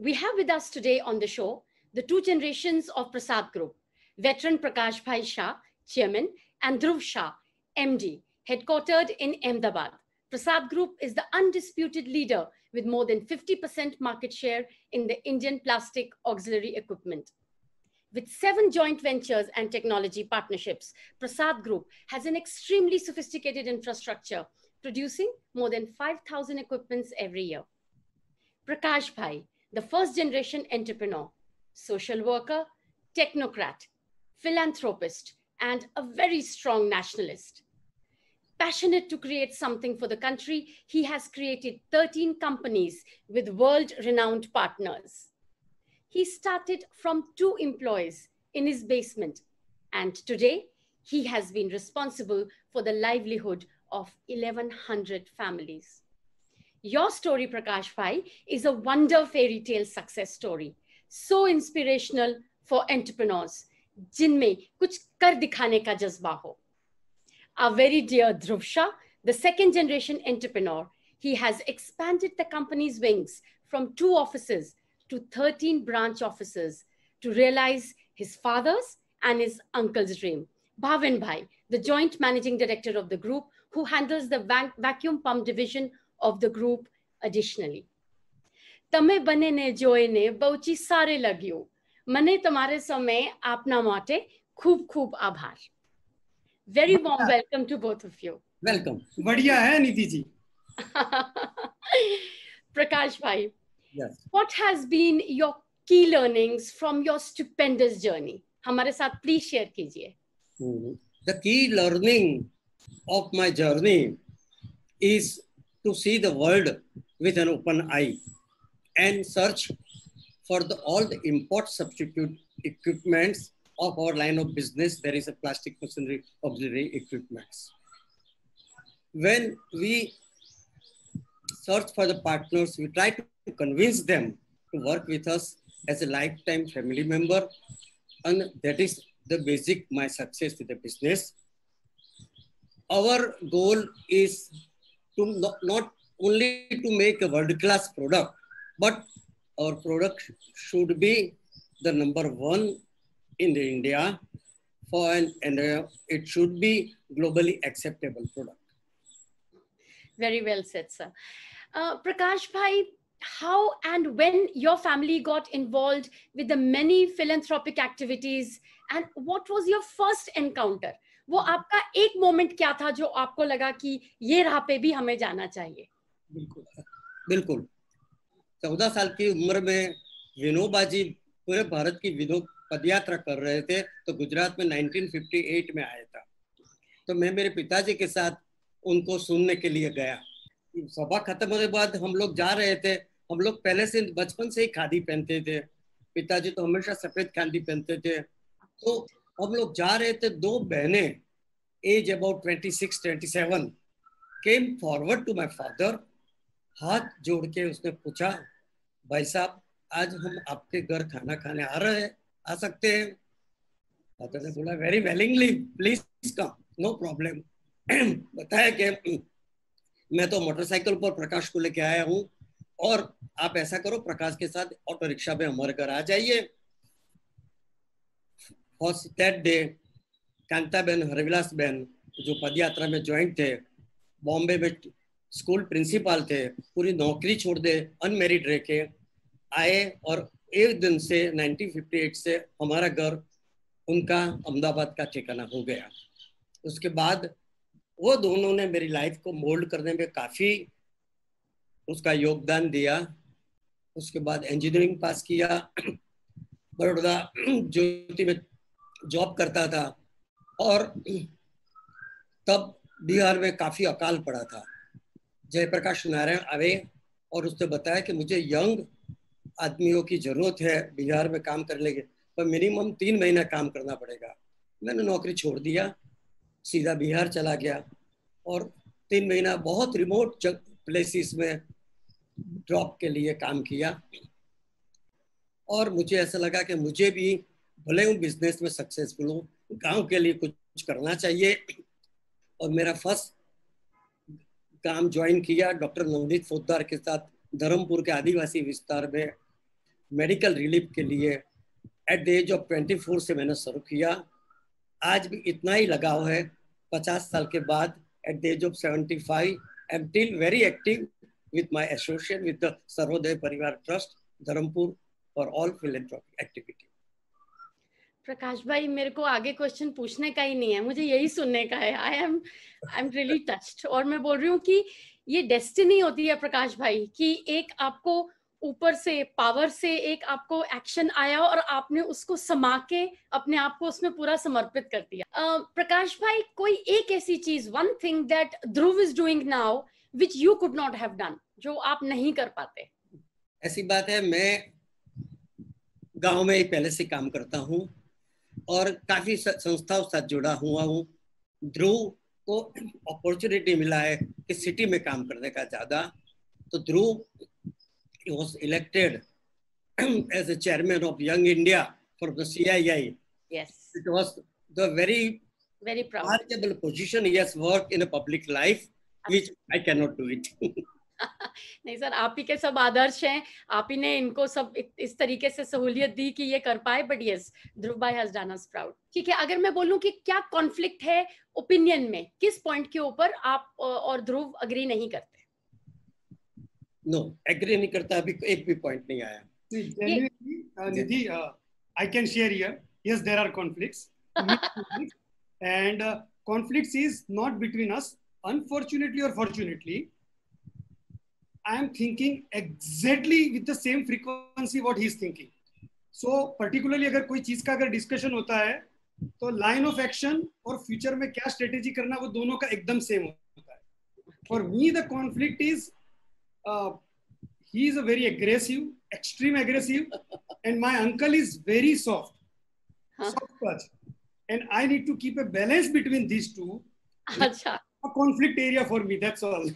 We have with us today on the show the two generations of Prasad Group, veteran Prakash Bhai Shah, Chairman, and Dhruv Shah, MD, headquartered in Ahmedabad. Prasad Group is the undisputed leader with more than 50% market share in the Indian plastic auxiliary equipment. With 7 joint ventures and technology partnerships, Prasad Group has an extremely sophisticated infrastructure, producing more than 5,000 equipments every year. Prakash Bhai, the first generation entrepreneur, social worker, technocrat, philanthropist, and a very strong nationalist. Passionate to create something for the country, he has created 13 companies with world-renowned partners. He started from 2 employees in his basement, and today he has been responsible for the livelihood of 1,100 families. Your story, Prakash Bhai, is a wonder fairy tale success story, so inspirational for entrepreneurs, जिनमें कुछ कर दिखाने का जज्बा हो. Our very dear Dhruv Shah, the second generation entrepreneur, he has expanded the company's wings from 2 offices to 13 branch offices to realize his father's and his uncle's dream. Bhavin Bhai, the joint managing director of the group, who handles the vacuum pump division of the group additionally. तमे बने ने जोए ने बहुची सारे लगियो मने तुम्हारे समय आपना माटे खूब खूब आभार. Very warm welcome to both of you. Welcome. बढ़िया है नीति जी. Prakash Bhai, yes. What has been your key learnings from your stupendous journey? हमारे साथ please share कीजिए. The key learning of my journey is to see the world with an open eye and search for all the import substitute equipments of our line of business. There is a plastic machinery auxiliary equipments. When we search for the partners, we try to convince them to work with us as a lifetime family member, and that is the basic my success with the business. Our goal is to not only to make a world-class product, but our product should be the number 1 in the India and it should be globally acceptable product. Very well said, sir. Prakash Bhai, how and when your family got involved with the many philanthropic activities, and what was your first encounter? वो आपका एक moment क्या था जो आपको लगा कि ये राह पे भी हमें जाना चाहिए? बिल्कुल 14 साल की उम्र में विनोबा जी पूरे भारत की विनोद पदयात्रा कर रहे थे, तो गुजरात में 1958 में आया था. तो मैं मेरे पिताजी के साथ उनको सुनने के लिए गया. सभा खत्म होने के बाद हम लोग जा रहे थे. हम लोग पहले से बचपन से ही खादी पहनते थे. पिताजी तो हमेशा सफेद खादी पहनते थे. तो हम लोग जा रहे थे. 2 बहनें age about 26-27 came forward to my father. हाथ जोड़ के उसने पूछा, भाई साहब आज हम आपके घर खाना खाने आ सकते हैं? फादर ने बोला very willingly, please come, no problem. बताया कि मैं तो मोटरसाइकिल पर प्रकाश को लेके आया हूँ और आप ऐसा करो प्रकाश के साथ ऑटो रिक्शा में हमारे घर आ जाइए. First that day Kantaben Harvilas ben जो पदयात्रा में ज्वाइन थे, बॉम्बे में स्कूल प्रिंसिपल थे, पूरी नौकरी छोड़ दे अनमेरिड रह के आए और एक दिन से 1958 से हमारा घर उनका अहमदाबाद का ठिकाना हो गया. उसके बाद वो दोनों ने मेरी लाइफ को मोल्ड करने में काफ़ी उसका योगदान दिया. उसके बाद इंजीनियरिंग पास किया, बड़ौदा ज्योति में जॉब करता था और तब बिहार में काफ़ी अकाल पड़ा था. जयप्रकाश नारायण आए और उसने बताया कि मुझे यंग आदमियों की जरूरत है बिहार में काम करने के, पर मिनिमम 3 महीना काम करना पड़ेगा. मैंने नौकरी छोड़ दिया, सीधा बिहार चला गया और 3 महीना बहुत रिमोट प्लेसेस में ड्रॉप के लिए काम किया. और मुझे ऐसा लगा कि मुझे भी भले हूँ बिजनेस में सक्सेसफुल हूँ, गाँव के लिए कुछ करना चाहिए. और मेरा फर्स्ट काम ज्वाइन किया डॉक्टर नवनीत पोद्दार के साथ धर्मपुर के आदिवासी विस्तार में मेडिकल रिलीफ के लिए एट द एज ऑफ 24 से मैंने शुरू किया। आज भी इतना ही लगाव है 50 साल के बाद। At the age of 75 I am still very active with my association with the Sarvodaya Parivar Trust, Dharampur, for all philanthropic activity. प्रकाश भाई, मेरे को आगे क्वेश्चन पूछने का ही नहीं है, मुझे यही सुनने का है। I am really touched. और मैं बोल रही हूँ कि ये डेस्टिनी होती है प्रकाश भाई, कि एक आपको ऊपर से पावर से एक आपको एक्शन आया और आपने उसको समा के अपने आप को उसमें पूरा समर्पित कर दिया। प्रकाश भाई, कोई एक ऐसी चीज, one thing that Dhruv is doing now which you could not have done, जो आप नहीं कर पाते? ऐसी बात है, मैं गांव में ही पहले से काम करता हूं और काफी संस्थाओं के साथ जुड़ा हुआ हूं। ध्रुव को अपॉर्चुनिटी मिला है कि सिटी में काम करने का ज्यादा, तो ध्रुव was elected as a chairman of Young India for the CII. Yes. It was the very proud remarkable position. He has worked in a public life, which I cannot do it. नहीं sir, आप ही के सब आदर्श हैं, आप ही ने इनको सब इस तरीके से सहूलियत दी कि ये कर पाए। बट यस, ध्रुव भाई हैज डन अस प्राउड। ठीक है, अगर मैं बोलूं कि क्या कॉन्फ्लिक्ट है ओपिनियन में, किस पॉइंट के ऊपर आप और ध्रुव अग्री नहीं करते? नो, एग्री नहीं करता, अभी एक भी पॉइंट नहीं आया। निधि, I can share here. Yes, there are conflicts, and conflicts is not between us. Unfortunately or fortunately, I am thinking exactly with the same frequency what he is thinking. So particularly अगर कोई चीज का अगर discussion होता है तो line of action और future में क्या स्ट्रेटेजी करना वो दोनों का एकदम सेम होता है. For me the conflict is he is a very aggressive, extreme aggressive, and my uncle is very soft touch, and I need to keep a balance between these two. अच्छा, a conflict area for me, that's all.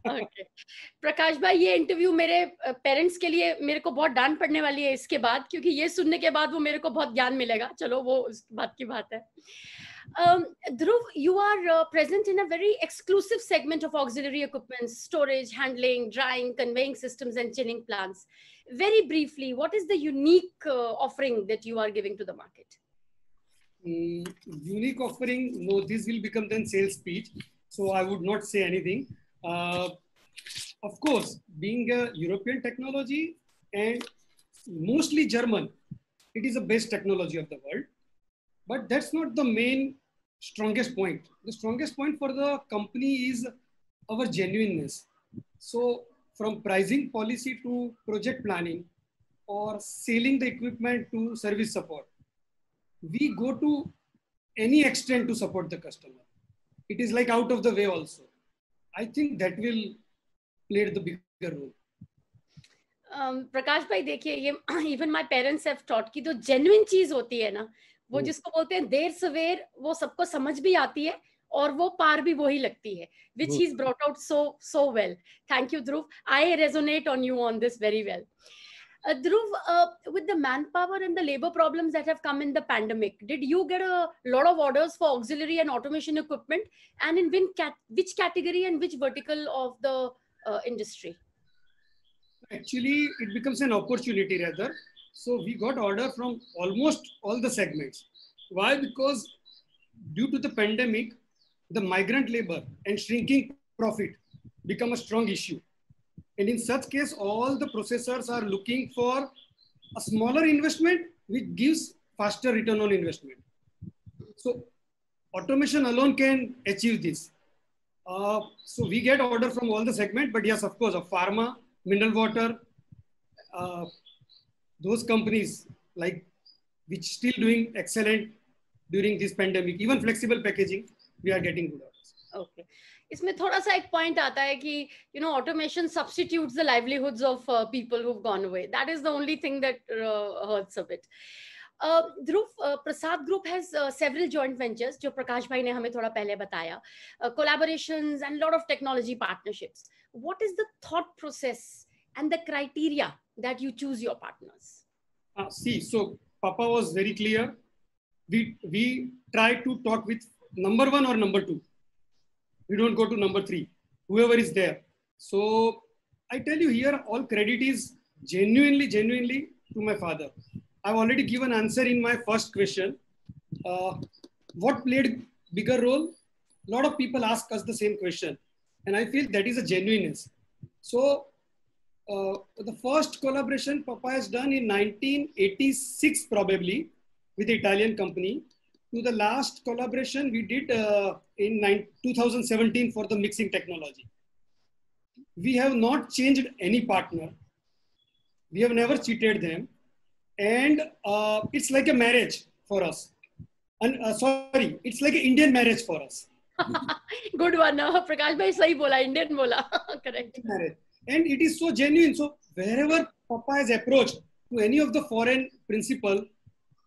Okay. प्रकाश भाई, ये interview मेरे parents के लिए मेरे को बहुत डांट पड़ने वाली है इसके बाद, क्योंकि ये सुनने के बाद वो मेरे को बहुत ज्ञान मिलेगा। चलो, वो उस बात की बात है। Dhruv, you are present in a very exclusive segment of auxiliary equipment, storage, handling, drying, conveying systems, and chilling plants. Very briefly, what is the unique offering that you are giving to the market? Unique offering? No, this will become then sales speech, so I would not say anything. Of course, being a European technology and mostly German, it is the best technology of the world. But that's not the main strongest point. The strongest point for the company is our genuineness. So from pricing policy to project planning or selling the equipment to service support, we go to any extent to support the customer. It is like out of the way also. I think that will play the bigger role. प्रकाश भाई, देखिए, ये even my parents have taught कि जो genuine चीज होती है ना, वो जिसको बोलते हैं देर सवेर, वो सबको समझ भी आती है और वो पार भी वही लगती है, which he's brought out so well. Thank you, Dhruv. I resonate on you on this very well. Dhruv, with the manpower and the labor problems that have come in the pandemic, did you get a lot of orders for auxiliary and automation equipment, and in which category and which vertical of the industry? Actually, it becomes an opportunity rather. So we got order from almost all the segments. Why? Because due to the pandemic, the migrant labor and shrinking profit become a strong issue. And in such case, all the processors are looking for a smaller investment, which gives faster return on investment. So automation alone can achieve this. So we get order from all the segments, but yes, of course, of pharma, mineral water, those companies like which still doing excellent during this pandemic, even flexible packaging, we are getting good orders. Okay. इसमें थोड़ा सा एक point आता है कि automation substitutes the livelihoods of people who've gone away. That is the only thing that hurts a bit. Dhruv, Prasad Group has several joint ventures, जो प्रकाश भाई ने हमें थोड़ा पहले बताया, collaborations and a lot of technology partnerships. What is the thought process and the criteria that you choose your partners? So Papa was very clear. We try to talk with number one or number two. We don't go to number three, whoever is there. So I tell you here, all credit is genuinely to my father. I've already given answer in my first question. What played bigger role? A lot of people ask us the same question, and I feel that is a genuineness. So the first collaboration Papa has done in 1986 probably with the Italian company. To the last collaboration we did in 2017 for the mixing technology. We have not changed any partner. We have never cheated them. And it's like a marriage for us. And sorry, it's like an Indian marriage for us. Good one. Prakash bhai sahi bola, Indian bola. Correct. Marriage. And it is so genuine. So wherever Papa has approached to any of the foreign principal,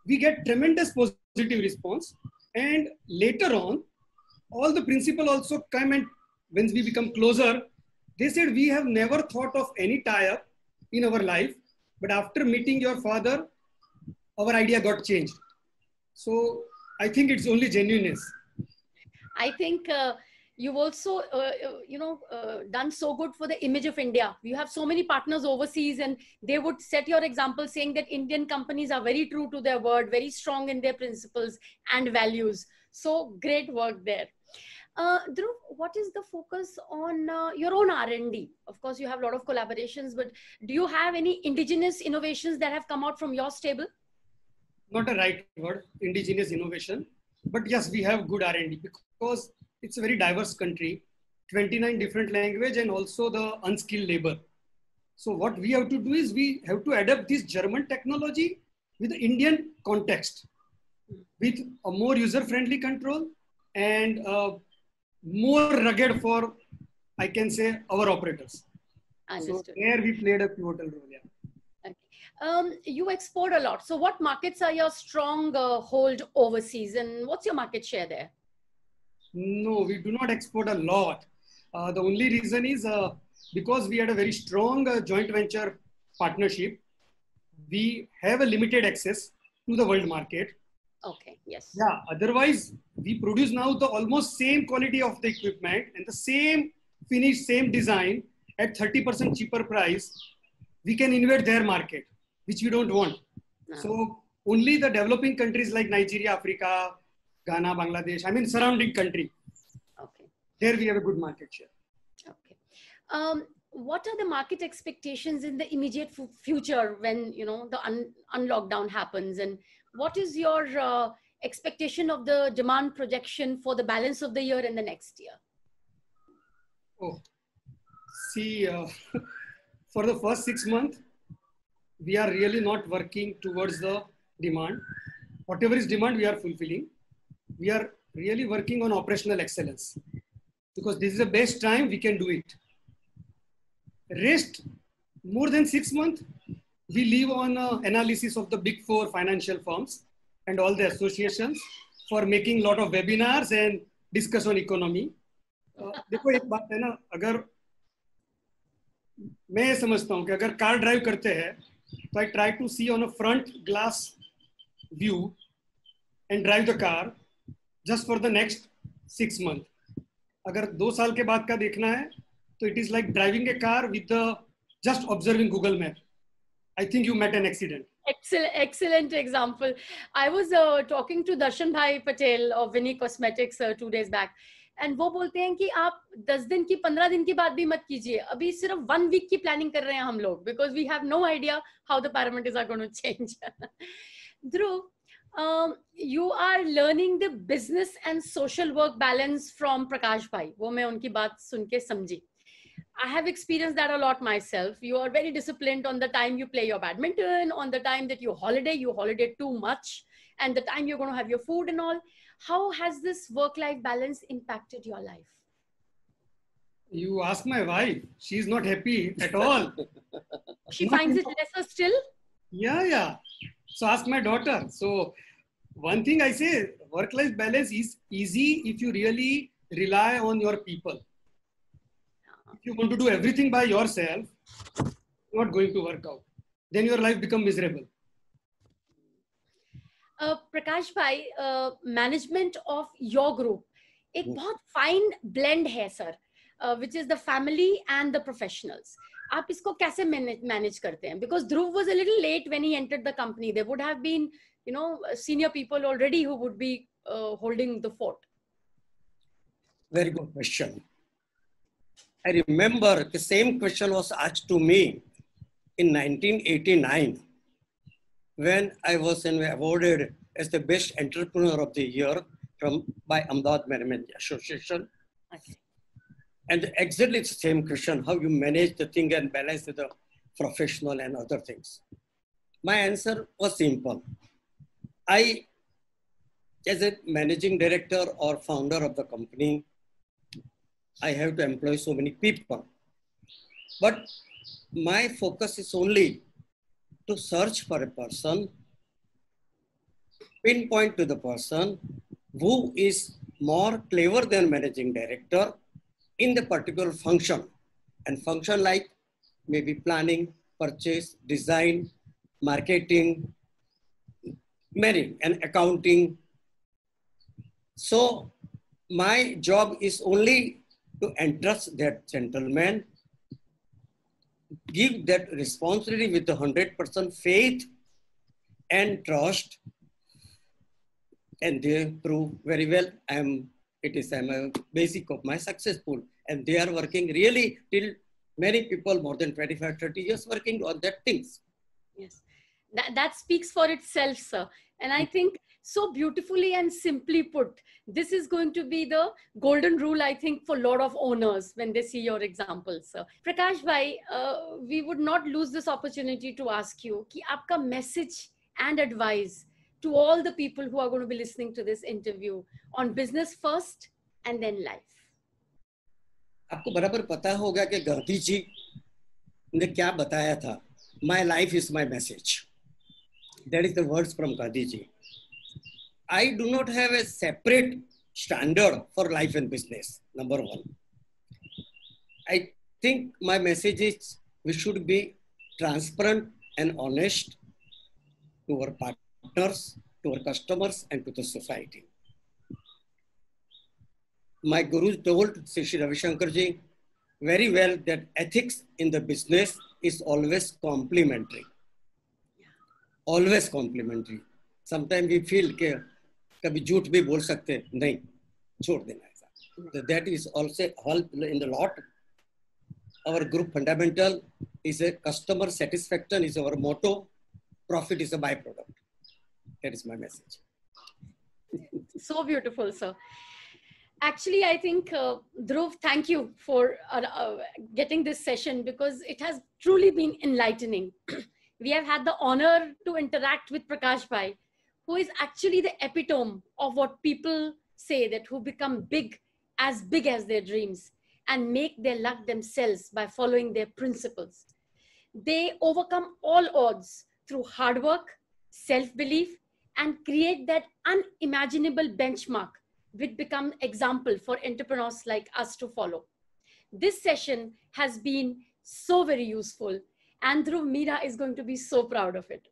we get tremendous positive response. And later on, all the principal also come, and when we become closer, they said, we have never thought of any tie-up in our life, but after meeting your father, our idea got changed. So I think it's only genuineness. I think you've also, done so good for the image of India. You have so many partners overseas, and they would set your example saying that Indian companies are very true to their word, very strong in their principles and values. So great work there. Dhruv, what is the focus on your own R&D? Of course, you have a lot of collaborations, but do you have any indigenous innovations that have come out from your stable? Not a right word, indigenous innovation. But yes, we have good R&D because it's a very diverse country, 29 different language and also the unskilled labor. So what we have to do is we have to adapt this German technology with the Indian context, with a more user-friendly control and more rugged for, I can say, our operators. Understood. So there we played a pivotal role. Yeah. You export a lot. So what markets are your strong hold overseas, and what's your market share there? No, we do not export a lot. The only reason is because we had a very strong joint venture partnership. We have a limited access to the world market. Okay, yes. Yeah, otherwise we produce now the almost same quality of the equipment and the same finish, same design at 30% cheaper price. We can invade their market, which we don't want. No. So only the developing countries like Nigeria, Africa, Ghana, Bangladesh, I mean surrounding country. Okay. There we have a good market share. Okay. What are the market expectations in the immediate future when the unlockdown happens, and what is your expectation of the demand projection for the balance of the year and the next year? Oh, see, for the first 6 months, we are really not working towards the demand. Whatever is demand, we are fulfilling. We are really working on operational excellence because this is the best time we can do it. Rest, more than 6 months, we live on analysis of the big 4 financial firms and all the associations for making a lot of webinars and discuss on economy. देखो एक बात है ना, अगर मैं समझता हूँ कि अगर कार ड्राइव करते हैं तो I try to see on a front glass view and drive the car just for the next 6 months. अगर 2 साल के बाद का देखना है तो it is like driving a car with just observing Google Map. I think you met an accident. Excellent example. I was talking to Darshan Bhai Patel of Vinny Cosmetics 2 days back. And वो बोलते हैं कि आप 10 दिन की 15 दिन की बात भी मत कीजिए, अभी सिर्फ 1 week की प्लानिंग कर रहे हैं हम लोग, because we have no idea how the parameters are going to change. Dhruv, you are learning the business and social work balance from Prakash Bhai. वो मैं उनकी बात सुन के समझी. I have experienced that a lot myself. You are very disciplined on the time you play your badminton, on the time that you holiday too much, and the time you're going to have your food and all. How has this work-life balance impacted your life? You ask my wife. She's not happy at all. She finds it lesser still? Yeah. So ask my daughter. So one thing I say, work-life balance is easy if you really rely on your people. If you want to do everything by yourself, it's not going to work out. Then your life becomes miserable. प्रकाश भाई, management of your group एक बहुत fine blend है sir. which is the family and the professionals. आप इसको कैसे manage करते हैं? Because Dhruv was a little late when he entered the company. There would have been, you know, senior people already who would be holding the fort. Very good question. I remember the same question was asked to me in 1989 when I was awarded as the best entrepreneur of the year by Ahmedabad Management Association. Okay. And exactly the same question, how you manage the thing and balance the professional and other things. My answer was simple. I, as a managing director or founder of the company, I have to employ so many people. But my focus is only to search for a person, pinpoint to the person who is more clever than managing director in the particular function, and function like maybe planning, purchase, design, marketing, many, and accounting. So my job is only to entrust that gentleman, give that responsibility with 100% faith and trust, and they prove very well. I'm a basic of my successful, and they are working really till many people more than 25, 30 years working on that things. Yes, that speaks for itself, sir. And I think so beautifully and simply put, this is going to be the golden rule, I think, for a lot of owners when they see your examples, sir. Prakash bhai, we would not lose this opportunity to ask you ki aapka message and advice to all the people who are going to be listening to this interview on business first and then life. आपको बराबर पता होगा कि गांधी जी ने क्या बताया था, my life is my message. That is the words from Gandhi ji. I do not have a separate standard for life and business, number one. I think my message is we should be transparent and honest to our partners, to our customers, and to the society. My guru told Sri Ravi Shankar ji very well that ethics in the business is always complementary. Always complementary. Sometimes we feel कि कभी झूठ भी बोल सकते नहीं, छोड़ देना ऐसा. That is also help in the lot. Our group fundamental is a customer satisfaction is our motto. Profit is a byproduct. That is my message. So beautiful, sir. Actually, I think, Dhruv, thank you for getting this session, because it has truly been enlightening. We have had the honor to interact with Prakash bhai, who is actually the epitome of what people say, that who become big as their dreams and make their luck themselves by following their principles. They overcome all odds through hard work, self-belief, and create that unimaginable benchmark which become example for entrepreneurs like us to follow. This session has been so very useful, and Dhruv, Meera is going to be so proud of it.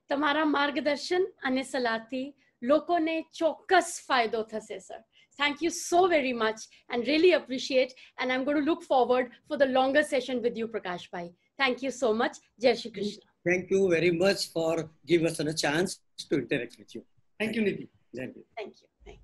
Tamara margadarshan ane salati lokone chokas faydo thase, sir. Thank you so very much and really appreciate, and I'm going to look forward for the longer session with you, Prakash bhai. Thank you so much. Jai Shri Krishna. Thank you very much for giving us a chance to interact with you. Thank you, Nidhi. Thank you. Thank you. Thank you.